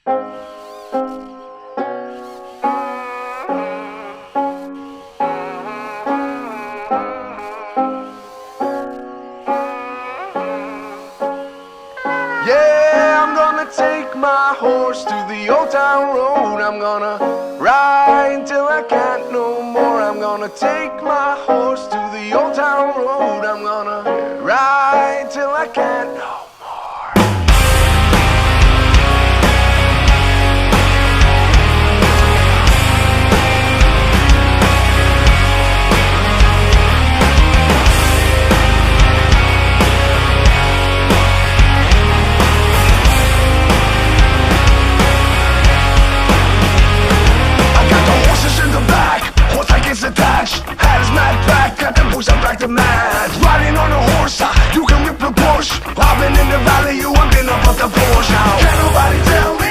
Yeah, I'm gonna take my horse to the old town road. I'm gonna ride till I can't no more. I'm gonna take my horse to the old town road. I'm gonna ride till I can't no more. Attached, had his mad back, got the boots, I'm back to mad. Riding on a horse, you can rip the Porsche. I've been in the valley, you have been up the Porsche now. Can't nobody tell me